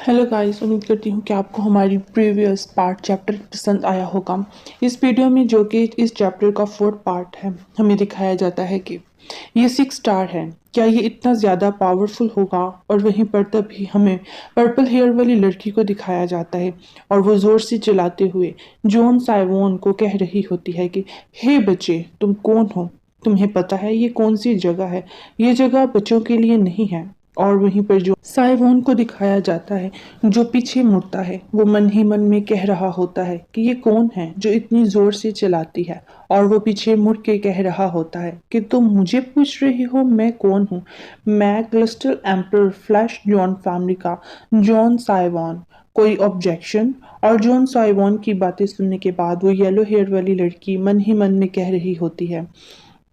Hello guys, उम्मीद करती हूँ कि आपको हमारी प्रीवियस पार्ट चैप्टर पसंद आया होगा। इस वीडियो में जो कि इस चैप्टर का फोर्थ पार्ट है, हमें दिखाया जाता है कि ये 6 स्टार है, क्या ये इतना ज़्यादा पावरफुल होगा। और वहीं पर तभी हमें पर्पल हेयर वाली लड़की को दिखाया जाता है और वो ज़ोर से चिल्लाते हुए जॉन साइवोन को कह रही होती है कि हे बच्चे, तुम कौन हो? तुम्हें पता है ये कौन सी जगह है? ये जगह बच्चों के लिए नहीं है। और वहीं पर जो साइवोन को दिखाया जाता है जो पीछे मुड़ता है, वो मन ही मन में कह रहा होता है कि ये कौन है जो इतनी जोर से चलाती है। और वो पीछे मुड़ के कह रहा होता है कि तुम मुझे पूछ रही हो मैं कौन हूँ? मैं crystal emperor flash John family का जॉन साइवॉन। कोई ऑब्जेक्शन? और जॉन साइवॉन की बातें सुनने के बाद वो येलो हेयर वाली लड़की मन ही मन में कह रही होती है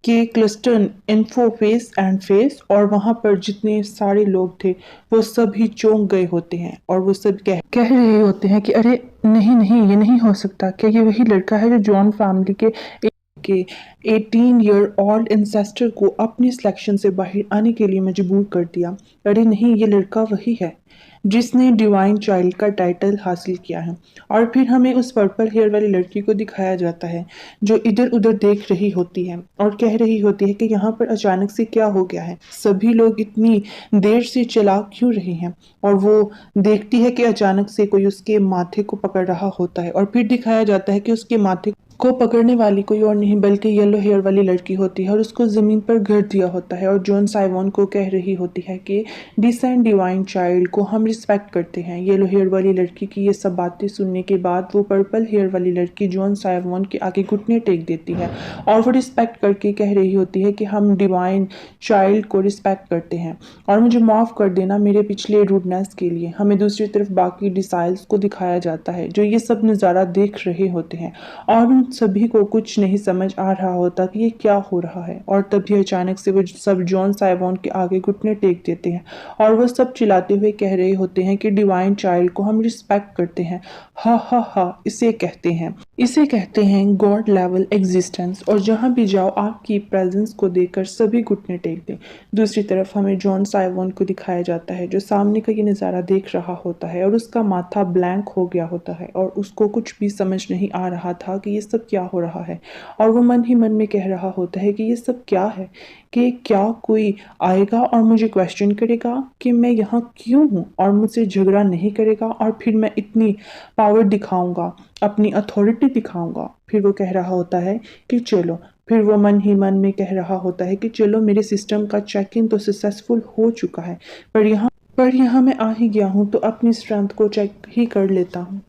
कि क्लिस्टन इन्फो फेस एंड फेस। और वहां पर जितने सारे लोग थे वो सभी चौंक गए होते हैं और वो सब कह रहे होते हैं कि अरे नहीं नहीं, ये नहीं हो सकता। क्या ये वही लड़का है जो जॉन फैमिली के 18 ईयर ओल्ड इंसेस्टर को अपनी सिलेक्शन से बाहर आने के लिए मजबूर कर दिया? अरे नहीं, ये लड़का वही है जिसने डिवाइन चाइल्ड का टाइटल हासिल किया है। और फिर हमें उस पर्पल हेयर वाली लड़की को दिखाया जाता है जो इधर उधर देख रही होती है और कह रही होती है कि यहाँ पर अचानक से क्या हो गया है, सभी लोग इतनी देर से चला क्यों रहे हैं। और वो देखती है कि अचानक से कोई उसके माथे को पकड़ रहा होता है और फिर दिखाया जाता है कि उसके माथे को पकड़ने वाली कोई और नहीं बल्कि येलो हेयर वाली लड़की होती है और उसको जमीन पर गिर दिया होता है। और जॉन साइवॉन को कह रही होती है कि डिसेंट डिवाइन चाइल्ड को हम रिस्पेक्ट करते हैं। येलो हेयर वाली लड़की की ये सब बातें सुनने के बाद वो पर्पल हेयर वाली लड़की जॉन साइवॉन के आगे घुटने टेक देती है और वो रिस्पेक्ट करके कह रही होती है कि हम डिवाइन चाइल्ड को रिस्पेक्ट करते हैं और मुझे माफ़ कर देना मेरे पिछले रूडनेस के लिए। हमें दूसरी तरफ बाकी डिसाइल्स को दिखाया जाता है जो ये सब नज़ारा देख रहे होते हैं और उन सभी को कुछ नहीं समझ आ रहा होता कि ये क्या हो रहा है। और तभी अचानक से वो सब जॉन साइवॉन के आगे घुटने टेक देते हैं और वो सब चिल्लाते हुए कह रहे होते हैं कि डिवाइन चाइल्ड को हम रिस्पेक्ट करते हैं। हा हा हा, इसे कहते हैं गॉड लेवल एग्जिस्टेंस। और जहाँ भी जाओ आपकी प्रेजेंस को देखकर सभी घुटने टेक दें। दूसरी तरफ हमें जॉन साइवॉन को दिखाया जाता है जो सामने का ये नज़ारा देख रहा होता है और उसका माथा ब्लैंक हो गया होता है और उसको कुछ भी समझ नहीं आ रहा था कि ये सब क्या हो रहा है। और वो मन ही मन में कह रहा होता है कि ये सब क्या है, कि क्या कोई आएगा और मुझे क्वेश्चन करेगा कि मैं यहाँ क्यों हूँ और मुझसे झगड़ा नहीं करेगा और फिर मैं इतनी पावर दिखाऊंगा, अपनी अथॉरिटी दिखाऊंगा। फिर वो कह रहा होता है कि चलो, फिर वो मन ही मन में कह रहा होता है कि चलो मेरे सिस्टम का चेक इन तो सक्सेसफुल हो चुका है, पर यहाँ मैं आ ही गया हूँ तो अपनी स्ट्रेंथ को चेक ही कर लेता हूँ।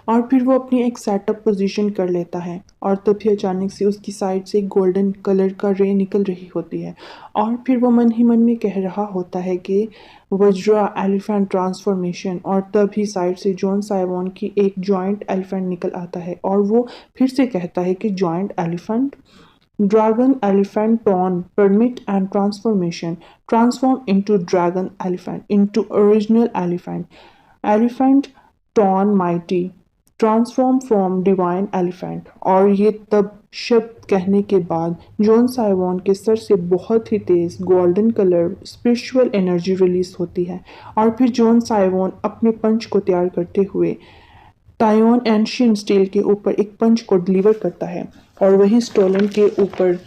और फिर वो अपनी एक सेटअप पोजीशन कर लेता है और तभी अचानक से उसकी साइड से एक गोल्डन कलर का रे निकल रही होती है और फिर वो मन ही मन में कह रहा होता है कि वज्रा एलिफेंट ट्रांसफॉर्मेशन। और तभी साइड से जॉन साइवॉन की एक जॉइंट एलिफेंट निकल आता है और वो फिर से कहता है कि joint elephant dragon elephant tone permit and transformation transform into dragon elephant into original elephant tone mighty transform from divine elephant. और ये तब शब्द कहने के बाद जॉन साइवॉन के सर से बहुत ही तेज golden colour spiritual energy release होती है और फिर जॉन साइवॉन अपने पंच को तैयार करते हुए टायोन एंशियंट स्टील के ऊपर एक पंच को डिलीवर करता है और वही स्टोलन के ऊपर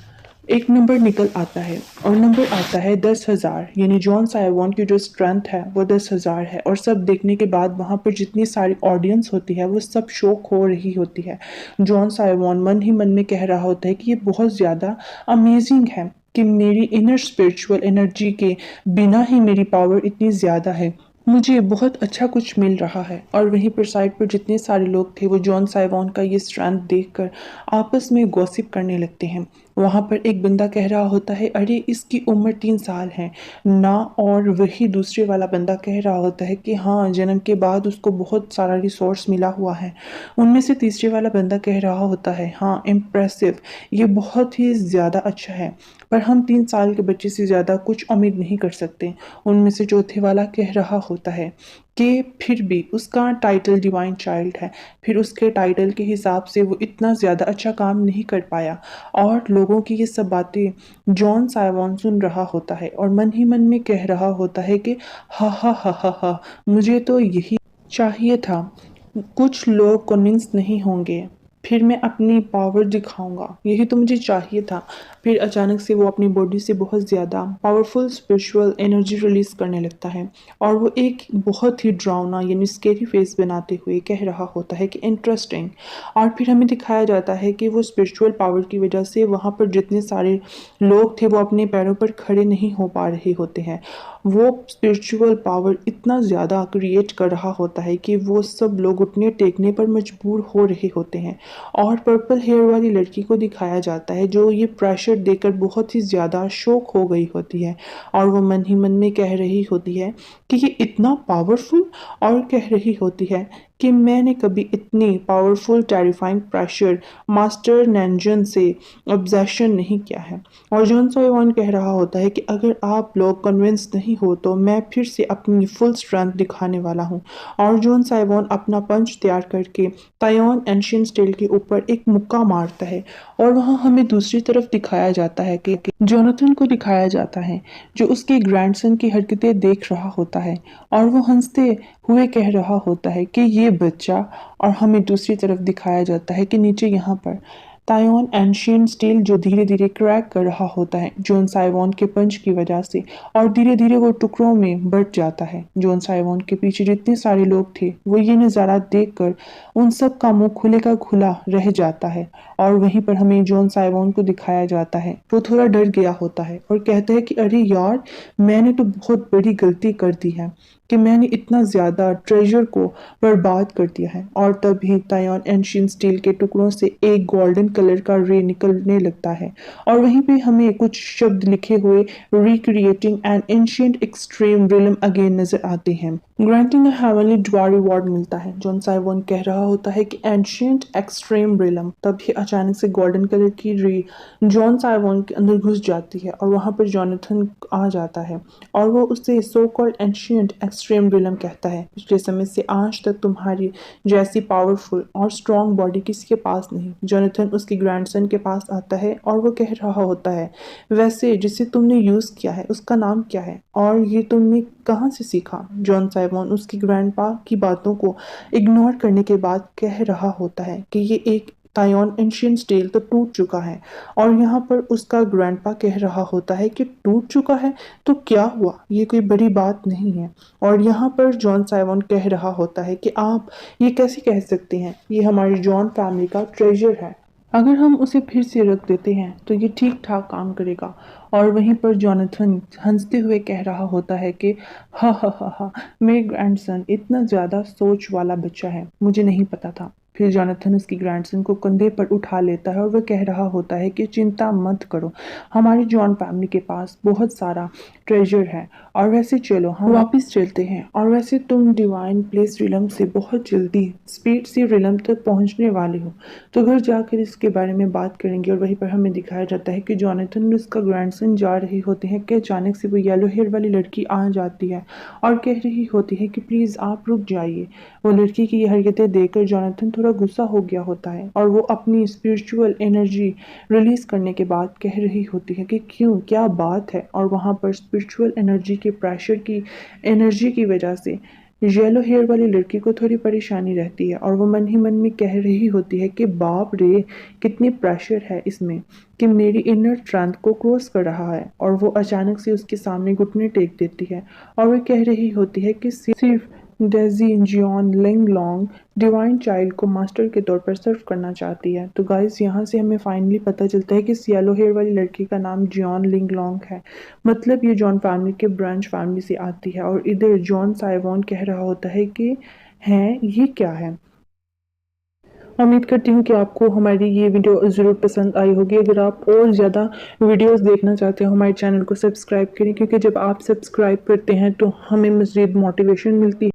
एक नंबर निकल आता है और नंबर आता है 10,000। यानी जॉन साइवॉन की जो स्ट्रेंथ है वो 10,000 है। और सब देखने के बाद वहाँ पर जितनी सारी ऑडियंस होती है वो सब शॉक हो रही होती है। जॉन साइवॉन मन ही मन में कह रहा होता है कि ये बहुत ज़्यादा अमेजिंग है कि मेरी इनर स्पिरिचुअल एनर्जी के बिना ही मेरी पावर इतनी ज़्यादा है, मुझे बहुत अच्छा कुछ मिल रहा है। और वहीं पर साइड पर जितने सारे लोग थे वो जॉन साइवॉन का ये स्ट्रेंथ देखकर आपस में गॉसिप करने लगते हैं। वहाँ पर एक बंदा कह रहा होता है अरे इसकी उम्र 3 साल है ना। और वही दूसरे वाला बंदा कह रहा होता है कि हाँ, जन्म के बाद उसको बहुत सारा रिसोर्स मिला हुआ है। उनमें से तीसरे वाला बंदा कह रहा होता है हाँ इम्प्रेसिव, ये बहुत ही ज़्यादा अच्छा है, पर हम 3 साल के बच्चे से ज़्यादा कुछ उम्मीद नहीं कर सकते। उनमें से चौथे वाला कह रहा होता है कि फिर भी उसका टाइटल डिवाइन चाइल्ड है, फिर उसके टाइटल के हिसाब से वो इतना ज़्यादा अच्छा काम नहीं कर पाया। और लोगों की ये सब बातें जॉन साइवॉन सुन रहा होता है और मन ही मन में कह रहा होता है कि हा हा हा हा हा, मुझे तो यही चाहिए था। कुछ लोग कन्विंस नहीं होंगे, फिर मैं अपनी पावर दिखाऊंगा, यही तो मुझे चाहिए था। फिर अचानक से वो अपनी बॉडी से बहुत ज़्यादा पावरफुल स्पिरिचुअल एनर्जी रिलीज करने लगता है और वो एक बहुत ही ड्राउना यानी स्केरी फेस बनाते हुए कह रहा होता है कि इंटरेस्टिंग। और फिर हमें दिखाया जाता है कि वो स्पिरिचुअल पावर की वजह से वहाँ पर जितने सारे लोग थे वो अपने पैरों पर खड़े नहीं हो पा रहे होते हैं। वो स्पिरिचुअल पावर इतना ज़्यादा क्रिएट कर रहा होता है कि वो सब लोग उठने टेकने पर मजबूर हो रहे होते हैं। और पर्पल हेयर वाली लड़की को दिखाया जाता है जो ये प्रेशर देकर बहुत ही ज़्यादा शॉक हो गई होती है और वो मन ही मन में कह रही होती है कि ये इतना पावरफुल, और कह रही होती है कि मैंने कभी इतनी पावरफुल टेरिफाइंग प्रेशर मास्टर नैंजन से ऑब्जेशन नहीं किया है। और जॉन साइवान कह रहा होता है कि अगर आप लोग कन्विंस नहीं हो तो मैं फिर से अपनी फुल स्ट्रेंथ दिखाने वाला हूँ। और जॉन साइवान अपना पंच तैयार करके तायोन एंशियन स्टील के ऊपर एक मुक्का मारता है और वहाँ हमें दूसरी तरफ दिखाया जाता है कि जोनाथन को दिखाया जाता है जो उसके ग्रैंडसन की हरकतें देख रहा होता है और वो हंसते हुए कह रहा होता है कि ये बच्चा। और हमें दूसरी तरफ दिखाया जाता है कि नीचे यहाँ पर तायोन एंशियन स्टील जो धीरे धीरे क्रैक कर रहा होता है जॉन साइवॉन के पंच की वजह से, और धीरे धीरे वो टुकड़ों में बट जाता है। जॉन साइवॉन के पीछे जितने सारे लोग थे वो ये नज़ारा देखकर उन सब का मुंह खुले का खुला रह जाता है। और वहीं पर हमें जॉन साइवॉन को दिखाया जाता है वो थोड़ा डर गया होता है और कहता है कि अरे यार, मैंने तो बहुत बड़ी गलती कर दी है कि मैंने इतना ज़्यादा ट्रेजर को बर्बाद कर दिया है। और तभी तायोन एंशियन स्टील के टुकड़ों से एक गोल्डन कलर का रे निकलने लगता है और वहीं पे हमें कुछ शब्द लिखे हुए recreating an ancient extreme realm again नजर आते हैं। ग्रांटिंग हेवनली ड्वार अवार्ड मिलता है। जॉन साइवॉन कह रहा होता है कि एंशियंट एक्सट्रीम रिलम, तभी अचानक से गोल्डन कलर की रे जॉन साइवॉन के अंदर घुस जाती है और वहां पर जॉनथन आ जाता है और वो उससे so called ancient extreme realm कहता है, पिछले समय से आज तक तुम्हारी जैसी पावरफुल और स्ट्रॉन्ग बॉडी किसी के पास नहीं। जोनाथन उसके ग्रैंडसन के पास आता है और वो कह रहा होता है, वैसे जिसे तुमने यूज़ किया है उसका नाम क्या है और ये तुमने कहाँ से सीखा। जॉन साइमन उसकी ग्रैंडपा की बातों को इग्नोर करने के बाद कह रहा होता है कि ये एक तायोन एंशियन स्टील तो टूट चुका है। और यहाँ पर उसका ग्रैंडपा कह रहा होता है कि टूट चुका है तो क्या हुआ, ये कोई बड़ी बात नहीं है। और यहाँ पर जॉन साइमन कह रहा होता है कि आप ये कैसे कह सकते हैं, ये हमारी जॉन फैमिली का ट्रेजर है, अगर हम उसे फिर से रख देते हैं तो ये ठीक ठाक काम करेगा। और वहीं पर जॉनथन हंसते हुए कह रहा होता है कि हा हा हा हा, मेरे ग्रैंडसन इतना ज़्यादा सोच वाला बच्चा है, मुझे नहीं पता था। फिर जॉनथन उसकी ग्रैंडसन को कंधे पर उठा लेता है और वह कह रहा होता है कि चिंता मत करो, हमारी जॉन फैमिली के पास बहुत सारा ट्रेजर है। और वैसे चलो हम वापस चलते हैं, और वैसे तुम डिवाइन प्लेस रिलम से बहुत जल्दी स्पीड से रिलम तक पहुंचने वाले हो, तो घर जाकर इसके बारे में बात करेंगे। और वहीं पर हमें दिखाया जाता है कि जॉनथन और उसका ग्रैंडसन जा रहे होते हैं कि अचानक से वो येलो हेयर वाली लड़की आ जाती है और कह रही होती है कि प्लीज़ आप रुक जाइए। वो लड़की की ये हरकतें देखकर जॉनथन थोड़ा गुस्सा हो गया होता है और वो अपनी स्पिरिचुअल एनर्जी रिलीज करने के बाद कह रही होती है कि क्यों, क्या बात है। और वहाँ पर स्पिरिचुअल एनर्जी के प्रेशर की एनर्जी की वजह से येलो हेयर वाली लड़की को थोड़ी परेशानी रहती है और वो मन ही मन में कह रही होती है कि बाप रे, कितनी प्रेशर है इसमें कि मेरी इनर स्ट्रेंथ को क्रॉस कर रहा है। और वो अचानक से उसके सामने घुटने टेक देती है और वो कह रही होती है कि सिर्फ डेजी जियोन लिंग लॉन्ग डिवाइन चाइल्ड को मास्टर के तौर पर सर्व करना चाहती है। तो गाइस यहाँ से हमें फाइनली पता चलता है कि येलो हेयर वाली लड़की का नाम जियोन लिंग लॉन्ग है, मतलब ये जॉन फैमिली के ब्रांच फैमिली से आती है। और इधर जॉन साइवॉन कह रहा होता है कि हैं ये क्या है। उम्मीद करती हूँ कि आपको हमारी ये वीडियो ज़रूर पसंद आई होगी। अगर आप और ज़्यादा वीडियोस देखना चाहते हो हमारे चैनल को सब्सक्राइब करें, क्योंकि जब आप सब्सक्राइब करते हैं तो हमें मज़ीद मोटिवेशन मिलती है।